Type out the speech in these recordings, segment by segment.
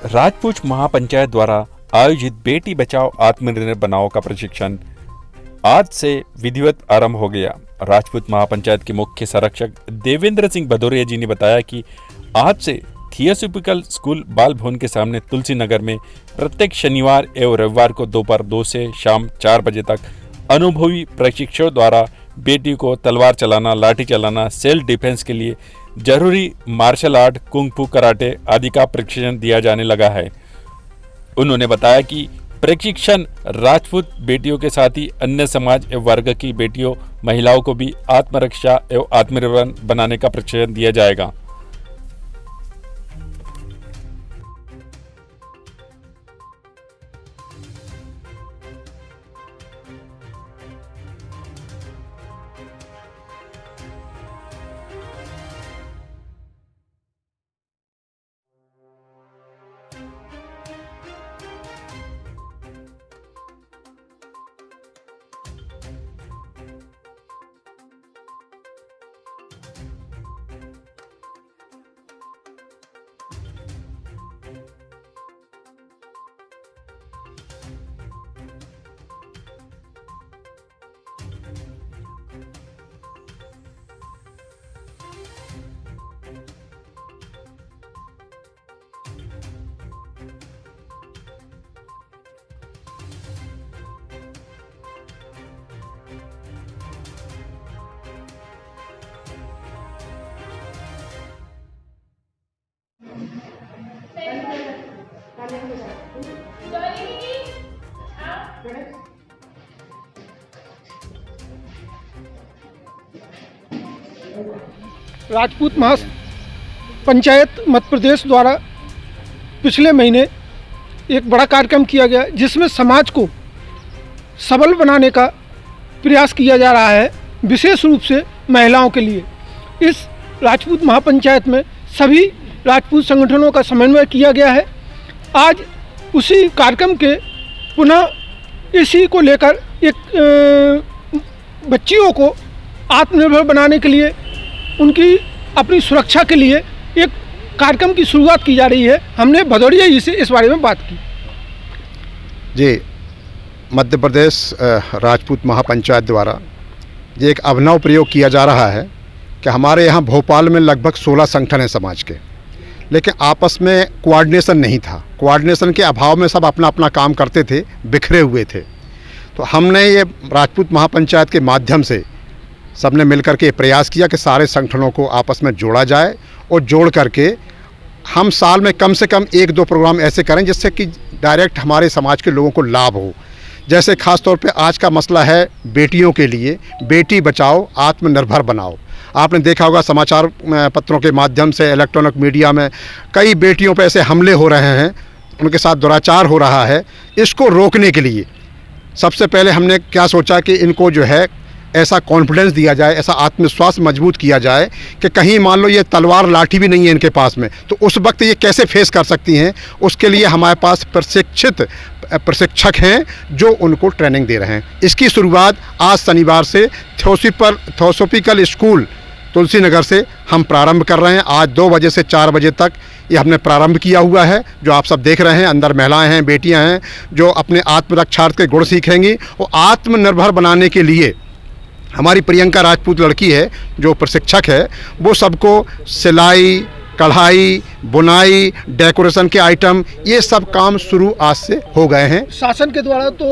राजपूत महापंचायत द्वारा आयोजित बेटी बचाओ आत्मनिर्भर बनाओ का प्रशिक्षण आज से विधिवत आरंभ हो गया। राजपूत महापंचायत के मुख्य संरक्षक देवेंद्र सिंह भदौरिया जी ने बताया कि आज से थियोसॉफिकल स्कूल बाल भवन के सामने तुलसी नगर में प्रत्येक शनिवार एवं रविवार को दोपहर 2 से शाम 4 बजे तक अनुभवी प्रशिक्षकों द्वारा बेटी को तलवार चलाना, लाठी चलाना, सेल्फ डिफेंस के लिए जरूरी मार्शल आर्ट, कुंग फू, कराटे आदि का प्रशिक्षण दिया जाने लगा है। उन्होंने बताया कि प्रशिक्षण राजपूत बेटियों के साथ ही अन्य समाज एवं वर्ग की बेटियों, महिलाओं को भी आत्मरक्षा एवं आत्मनिर्भर बनाने का प्रशिक्षण दिया जाएगा। राजपूत महापंचायत मध्य प्रदेश द्वारा पिछले महीने एक बड़ा कार्यक्रम किया गया जिसमें समाज को सबल बनाने का प्रयास किया जा रहा है, विशेष रूप से महिलाओं के लिए। इस राजपूत महापंचायत में सभी राजपूत संगठनों का समन्वय किया गया है। आज उसी कार्यक्रम के पुनः इसी को लेकर एक बच्चियों को आत्मनिर्भर बनाने के लिए, उनकी अपनी सुरक्षा के लिए एक कार्यक्रम की शुरुआत की जा रही है। हमने भदौरिया जी से इस बारे में बात की। जी, मध्य प्रदेश राजपूत महापंचायत द्वारा ये एक अभिनव प्रयोग किया जा रहा है कि हमारे यहाँ भोपाल में लगभग 16 संगठन हैं समाज के, लेकिन आपस में कोऑर्डिनेशन नहीं था। कोऑर्डिनेशन के अभाव में सब अपना अपना काम करते थे, बिखरे हुए थे। तो हमने ये राजपूत महापंचायत के माध्यम से सबने मिलकर के प्रयास किया कि सारे संगठनों को आपस में जोड़ा जाए और जोड़ करके हम साल में कम से कम 1-2 प्रोग्राम ऐसे करें जिससे कि डायरेक्ट हमारे समाज के लोगों को लाभ हो। जैसे ख़ास तौर पे आज का मसला है बेटियों के लिए, बेटी बचाओ आत्मनिर्भर बनाओ। आपने देखा होगा समाचार पत्रों के माध्यम से, इलेक्ट्रॉनिक मीडिया में कई बेटियों पे ऐसे हमले हो रहे हैं, उनके साथ दुराचार हो रहा है। इसको रोकने के लिए सबसे पहले हमने क्या सोचा कि इनको जो है ऐसा कॉन्फिडेंस दिया जाए, ऐसा आत्मविश्वास मजबूत किया जाए कि कहीं मान लो ये तलवार लाठी भी नहीं है इनके पास में, तो उस वक्त ये कैसे फेस कर सकती हैं। उसके लिए हमारे पास प्रशिक्षित प्रशिक्षक हैं जो उनको ट्रेनिंग दे रहे हैं। इसकी शुरुआत आज शनिवार से थियोसॉफिकल स्कूल तुलसी नगर से हम प्रारंभ कर रहे हैं। आज 2 बजे से 4 बजे तक ये हमने प्रारंभ किया हुआ है। जो आप सब देख रहे हैं, अंदर महिलाएं हैं, बेटियां हैं जो अपने आत्मरक्षार्थ के गुण सीखेंगी और आत्मनिर्भर बनाने के लिए हमारी प्रियंका राजपूत लड़की है जो प्रशिक्षक है, वो सबको सिलाई, कढ़ाई, बुनाई, डेकोरेशन के आइटम, ये सब काम शुरू आज से हो गए हैं। शासन के द्वारा तो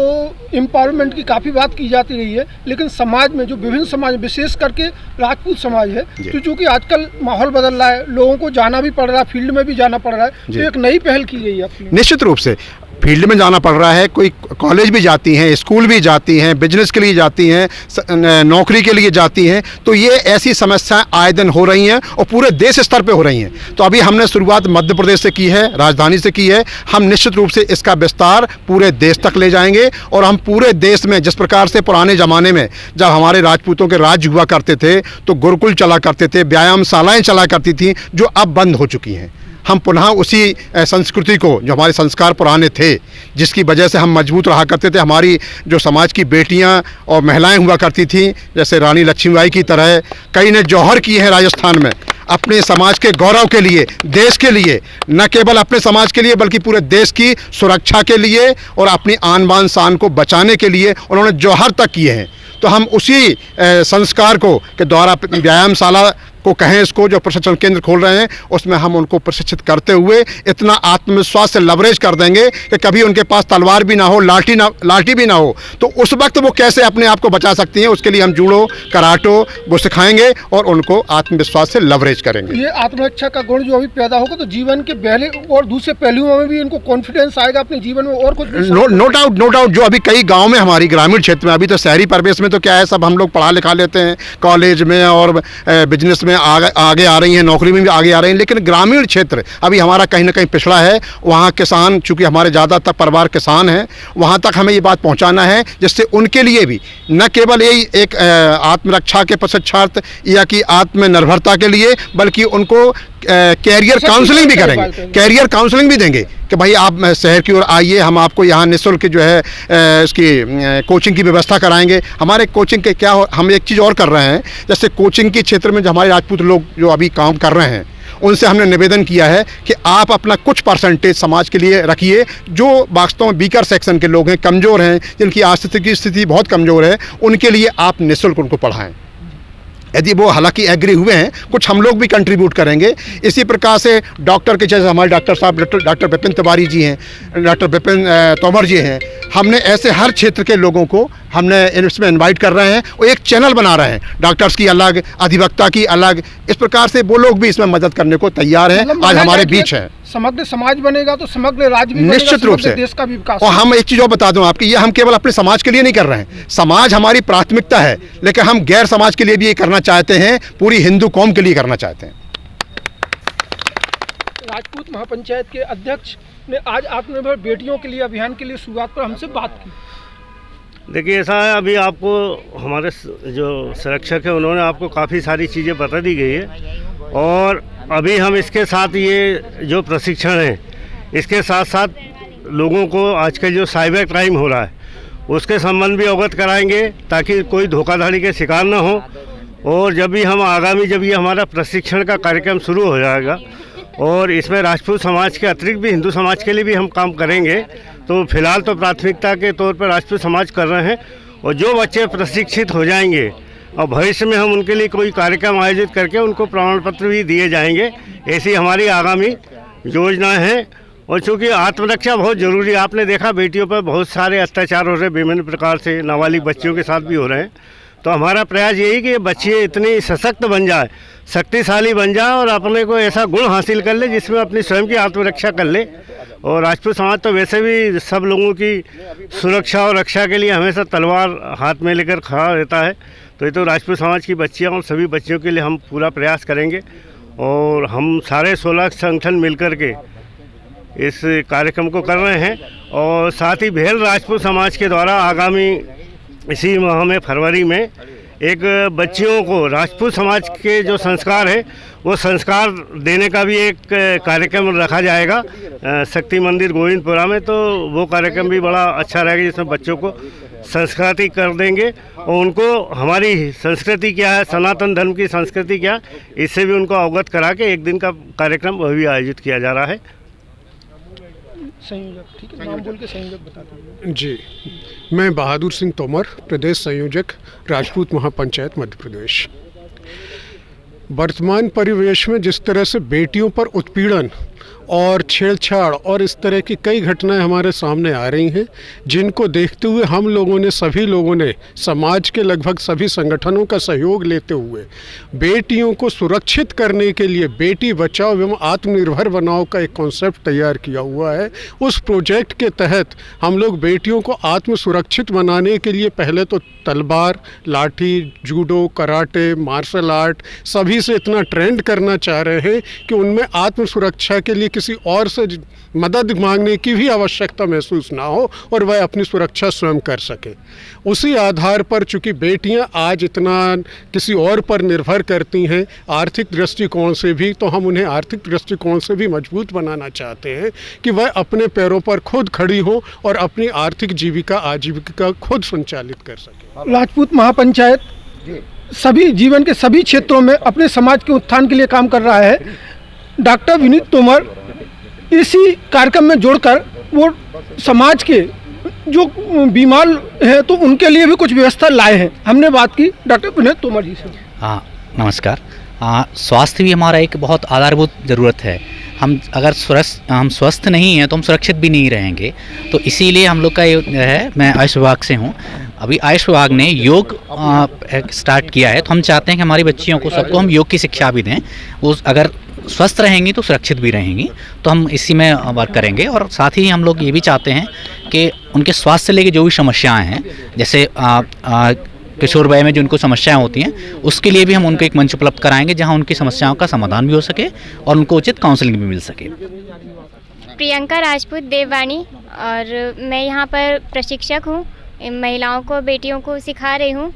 एम्पावरमेंट की काफ़ी बात की जाती रही है, लेकिन समाज में जो विभिन्न समाज, विशेष करके राजपूत समाज है, तो चूँकि आजकल माहौल बदल रहा है, लोगों को जाना भी पड़ रहा है, फील्ड में भी जाना पड़ रहा है, तो एक नई पहल की गई है। निश्चित रूप से फील्ड में जाना पड़ रहा है, कोई कॉलेज भी जाती हैं, स्कूल भी जाती हैं, बिजनेस के लिए जाती हैं, नौकरी के लिए जाती हैं। तो ये ऐसी समस्याएं आए दिन हो रही हैं और पूरे देश स्तर पे हो रही हैं। तो अभी हमने शुरुआत मध्य प्रदेश से की है, राजधानी से की है। हम निश्चित रूप से इसका विस्तार पूरे देश तक ले जाएंगे और हम पूरे देश में, जिस प्रकार से पुराने ज़माने में जब हमारे राजपूतों के राज्य हुआ करते थे तो गुरुकुल चला करते थे, व्यायामशालाएँ चला करती थी, जो अब बंद हो चुकी हैं। हम पुनः उसी संस्कृति को, जो हमारे संस्कार पुराने थे, जिसकी वजह से हम मजबूत रहा करते थे, हमारी जो समाज की बेटियां और महिलाएं हुआ करती थीं, जैसे रानी लक्ष्मीबाई की तरह, कई ने जौहर की है राजस्थान में, अपने समाज के गौरव के लिए, देश के लिए, न केवल अपने समाज के लिए बल्कि पूरे देश की सुरक्षा के लिए और अपनी आन बान शान को बचाने के लिए उन्होंने जौहर तक किए हैं। तो हम उसी संस्कार को के द्वारा व्यायामशाला को कहें, इसको जो प्रशिक्षण केंद्र खोल रहे हैं उसमें हम उनको प्रशिक्षित करते हुए इतना आत्मविश्वास से लवरेज कर देंगे कि कभी उनके पास तलवार भी ना हो, लाठी भी ना हो, तो उस वक्त वो कैसे अपने आप को बचा सकती हैं, उसके लिए हम जूडो, कराटो वो सिखाएंगे और उनको आत्मविश्वास से लवरेज करेंगे। ये आत्मरक्षा का गुण जो अभी पैदा होगा तो जीवन के पहले और दूसरे पहलुओं में भी इनको कॉन्फिडेंस आएगा अपने जीवन में और कुछ। नो डाउट जो अभी कई गाँव में हमारी ग्रामीण क्षेत्र में, अभी तो शहरी परिवेश में तो क्या है, सब हम लोग पढ़ा लिखा लेते हैं, कॉलेज में और बिजनेस में आगे आ रही हैं, नौकरी में भी आगे आ रही हैं, लेकिन ग्रामीण क्षेत्र अभी हमारा कहीं ना कहीं पिछड़ा है। वहाँ किसान, चूँकि हमारे ज़्यादातर परिवार किसान हैं, वहाँ तक हमें ये बात पहुँचाना है जिससे उनके लिए भी न केवल यही एक आत्मरक्षा के प्रशिक्षार्थ या कि आत्मनिर्भरता के लिए, बल्कि उनको कैरियर काउंसलिंग भी करेंगे, कैरियर काउंसलिंग भी देंगे कि भाई आप शहर की ओर आइए, हम आपको यहाँ निःशुल्क जो है इसकी कोचिंग की व्यवस्था कराएंगे। हमारे कोचिंग के क्या हम एक चीज़ और कर रहे हैं, जैसे कोचिंग के क्षेत्र में जो हमारे राजपूत लोग जो अभी काम कर रहे हैं उनसे हमने निवेदन किया है कि आप अपना कुछ परसेंटेज समाज के लिए रखिए, जो वास्तव में वीकर सेक्शन के लोग हैं, कमज़ोर हैं, जिनकी आर्थिक स्थिति बहुत कमज़ोर है, उनके लिए आप निःशुल्क उनको पढ़ाएं। यदि वो हालांकि एग्री हुए हैं, कुछ हम लोग भी कंट्रीब्यूट करेंगे। इसी प्रकार से डॉक्टर के, जैसे हमारे डॉक्टर साहब डॉक्टर विपिन तिवारी जी हैं, डॉक्टर विपिन तोमर जी हैं, हमने ऐसे हर क्षेत्र के लोगों को हमने इसमें इनवाइट कर रहे हैं और एक चैनल बना रहे हैं, डॉक्टर्स की अलग, अधिवक्ता की अलग, इस प्रकार से वो लोग भी इसमें मदद करने को तैयार हैं, आज हमारे बीच हैं। समग्र समाज बनेगा तो समग्र राज्य भी निश्चित रूप से, देश का भी विकास। और हम एक चीज़ और बता दूं आपकी, ये हम केवल अपने समाज के लिए नहीं कर रहे हैं, समाज हमारी प्राथमिकता है, लेकिन हम गैर समाज के लिए भी ये करना चाहते हैं, पूरी हिंदू कौम के लिए करना चाहते हैं। राजपूत महापंचायत के अध्यक्ष ने आज आत्मनिर्भर बेटियों के लिए अभियान के लिए शुरुआत पर हमसे बात की। देखिए, ऐसा है, अभी आपको हमारे जो संरक्षक है उन्होंने आपको काफ़ी सारी चीज़ें बता दी गई है, और अभी हम इसके साथ ये जो प्रशिक्षण है इसके साथ साथ लोगों को आजकल जो साइबर क्राइम हो रहा है उसके संबंध भी अवगत कराएंगे ताकि कोई धोखाधड़ी के शिकार ना हो। और जब भी हम आगामी, जब ये हमारा प्रशिक्षण का कार्यक्रम शुरू हो जाएगा और इसमें राजपूत समाज के अतिरिक्त भी हिंदू समाज के लिए भी हम काम करेंगे, तो फिलहाल तो प्राथमिकता के तौर पर राजपूत समाज कर रहे हैं, और जो बच्चे प्रशिक्षित हो जाएंगे और भविष्य में हम उनके लिए कोई कार्यक्रम आयोजित करके उनको प्रमाण पत्र भी दिए जाएंगे। ऐसी हमारी आगामी योजना है। और चूँकि आत्मरक्षा बहुत ज़रूरी है, आपने देखा बेटियों पर बहुत सारे अत्याचार हो रहे हैं, विभिन्न प्रकार से नाबालिग बच्चियों के साथ भी हो रहे हैं, तो हमारा प्रयास यही कि बच्चे इतनी सशक्त बन जाए, शक्तिशाली बन जाए और अपने को ऐसा गुण हासिल कर ले जिसमें अपनी स्वयं की आत्मरक्षा कर ले। और राजपूत समाज तो वैसे भी सब लोगों की सुरक्षा और रक्षा के लिए हमेशा तलवार हाथ में लेकर खड़ा रहता है, तो ये तो राजपूत समाज की बच्चियाँ और सभी बच्चियों के लिए हम पूरा प्रयास करेंगे। और हम सारे 16 संगठन मिलकर के इस कार्यक्रम को कर रहे हैं, और साथ ही भेल राजपूत समाज के द्वारा आगामी इसी माह में फरवरी में एक बच्चियों को राजपूत समाज के जो संस्कार है वो संस्कार देने का भी एक कार्यक्रम रखा जाएगा शक्ति मंदिर गोविंदपुरा में। तो वो कार्यक्रम भी बड़ा अच्छा रहेगा जिसमें बच्चों को संस्कृति कर देंगे और उनको हमारी संस्कृति क्या है, सनातन धर्म की संस्कृति क्या, इससे भी उनको अवगत करा के एक दिन का कार्यक्रम वह भी आयोजित किया जा रहा है। संयोजक, ठीक है, नाम बोल के संयोजक बता दीजिए। जी, मैं बहादुर सिंह तोमर, प्रदेश संयोजक राजपूत महापंचायत मध्य प्रदेश। वर्तमान परिवेश में जिस तरह से बेटियों पर उत्पीड़न और छेड़छाड़ और इस तरह की कई घटनाएं हमारे सामने आ रही हैं, जिनको देखते हुए हम लोगों ने, सभी लोगों ने, समाज के लगभग सभी संगठनों का सहयोग लेते हुए बेटियों को सुरक्षित करने के लिए बेटी बचाओ एवं आत्मनिर्भर बनाओ का एक कॉन्सेप्ट तैयार किया हुआ है। उस प्रोजेक्ट के तहत हम लोग बेटियों को आत्म सुरक्षित बनाने के लिए पहले तो तलवार, लाठी, जूडो, कराटे, मार्शल आर्ट सभी से इतना ट्रेंड करना चाह रहे हैं कि उनमें आत्म सुरक्षा के लिए किसी और से मदद मांगने की भी आवश्यकता महसूस ना हो और वह अपनी सुरक्षा स्वयं कर सके। उसी आधार पर चूंकि बेटियां आज इतना किसी और पर निर्भर करती हैं आर्थिक दृष्टिकोण से भी, तो हम उन्हें आर्थिक दृष्टिकोण से भी मजबूत बनाना चाहते हैं कि वह अपने पैरों पर खुद खड़ी हो और अपनी आर्थिक जीविका, आजीविका खुद संचालित कर सके। राजपूत महापंचायत सभी जीवन के सभी क्षेत्रों में अपने समाज के उत्थान के लिए काम कर रहा है। डॉक्टर विनीत तोमर इसी कार्यक्रम में जोड़कर वो समाज के जो बीमार हैं तो उनके लिए भी कुछ व्यवस्था लाए हैं। हमने बात की डॉक्टर विनीत तोमर जी से। हाँ, नमस्कार। स्वास्थ्य भी हमारा एक बहुत आधारभूत ज़रूरत है। हम अगर हम स्वस्थ नहीं हैं तो हम सुरक्षित भी नहीं रहेंगे। तो इसीलिए हम लोग का ये है, मैं आयुष विभाग से हूँ। अभी आयुष विभाग ने योग स्टार्ट किया है, तो हम चाहते हैं कि हमारी बच्चियों को सबको हम योग की शिक्षा भी दें। वो अगर स्वस्थ रहेंगी तो सुरक्षित भी रहेंगी, तो हम इसी में वर्क करेंगे। और साथ ही हम लोग ये भी चाहते हैं कि उनके स्वास्थ्य से लेकर जो भी समस्याएं हैं, जैसे किशोर वय में जो उनको समस्याएं होती हैं, उसके लिए भी हम उनको एक मंच उपलब्ध कराएंगे जहां उनकी समस्याओं का समाधान भी हो सके और उनको उचित काउंसलिंग भी मिल सके। प्रियंका राजपूत देववानी, और मैं यहाँ पर प्रशिक्षक हूँ। महिलाओं को, बेटियों को सिखा रही हूँ।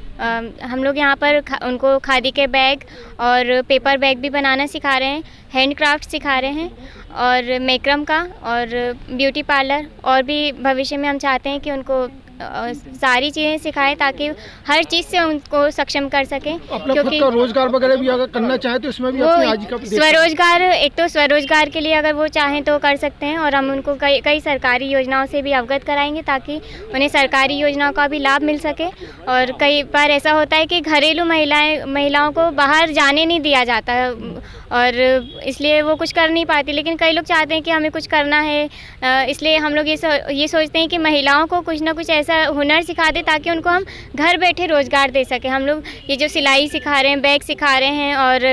हम लोग यहाँ पर उनको खादी के बैग और पेपर बैग भी बनाना सिखा रहे हैं, हैंडक्राफ्ट सिखा रहे हैं और मेकरम का और ब्यूटी पार्लर, और भी भविष्य में हम चाहते हैं कि उनको सारी चीज़ें सिखाएं ताकि हर चीज़ से उनको सक्षम कर सकें। अपना खुद का रोजगार वगैरह भी अगर करना चाहें तो इसमें भी अपनी आजीविका दे सकते हैं। स्वरोजगार, एक तो स्वरोजगार के लिए अगर वो चाहें तो कर सकते हैं, और हम उनको कई सरकारी योजनाओं से भी अवगत कराएंगे ताकि उन्हें सरकारी योजनाओं का भी लाभ मिल सके। और कई बार ऐसा होता है कि घरेलू महिलाओं को बाहर जाने नहीं दिया जाता और इसलिए वो कुछ कर नहीं पाती, लेकिन कई लोग चाहते हैं कि हमें कुछ करना है। इसलिए हम लोग ये सोचते हैं कि महिलाओं को कुछ ना कुछ ऐसा हुनर सिखा दे ताकि उनको हम घर बैठे रोज़गार दे सकें। हम लोग ये जो सिलाई सिखा रहे हैं, बैग सिखा रहे हैं और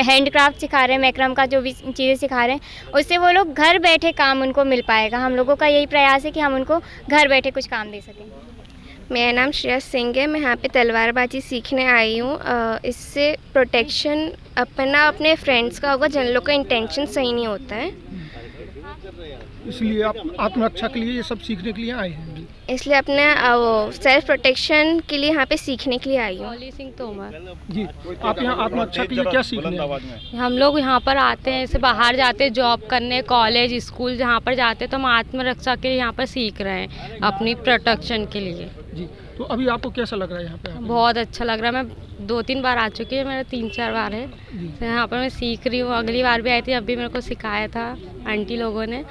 हैंडक्राफ्ट सिखा रहे हैं, मैक्रम का जो भी चीज़ें सिखा रहे हैं, उससे वो लोग घर बैठे काम उनको मिल पाएगा। हम लोगों का यही प्रयास है कि हम उनको घर बैठे कुछ काम दे सकें। मेरा नाम श्रेया सिंह है। मैं यहाँ पे तलवारबाजी सीखने आई हूँ। इससे प्रोटेक्शन अपने फ्रेंड्स का होगा जिन लोग का इंटेंशन सही नहीं होता है, इसलिए आप आत्मरक्षा के लिए ये सब सीखने के लिए आए हैं। इसलिए अपने सेल्फ प्रोटेक्शन के लिए यहाँ पे सीखने के लिए आई हूँ। सिंह तोमर जी, आप यहाँ आत्मरक्षा के लिए क्या सीखने आए हैं? हम लोग यहाँ पर आते हैं, जैसे बाहर जाते हैं जॉब करने, कॉलेज स्कूल जहाँ पर जाते हैं, तो हम आत्मरक्षा के लिए यहाँ पर सीख रहे हैं, अपनी प्रोटेक्शन के लिए। जी, तो अभी आपको कैसा लग रहा है यहाँ पे? बहुत अच्छा लग रहा है। मैं 2-3 बार आ चुकी है, मेरा 3-4 बार है। तो यहाँ पर मैं सीख रही हूँ। अगली बार भी आई थी, अब भी मेरे को सिखाया था आंटी लोगों ने,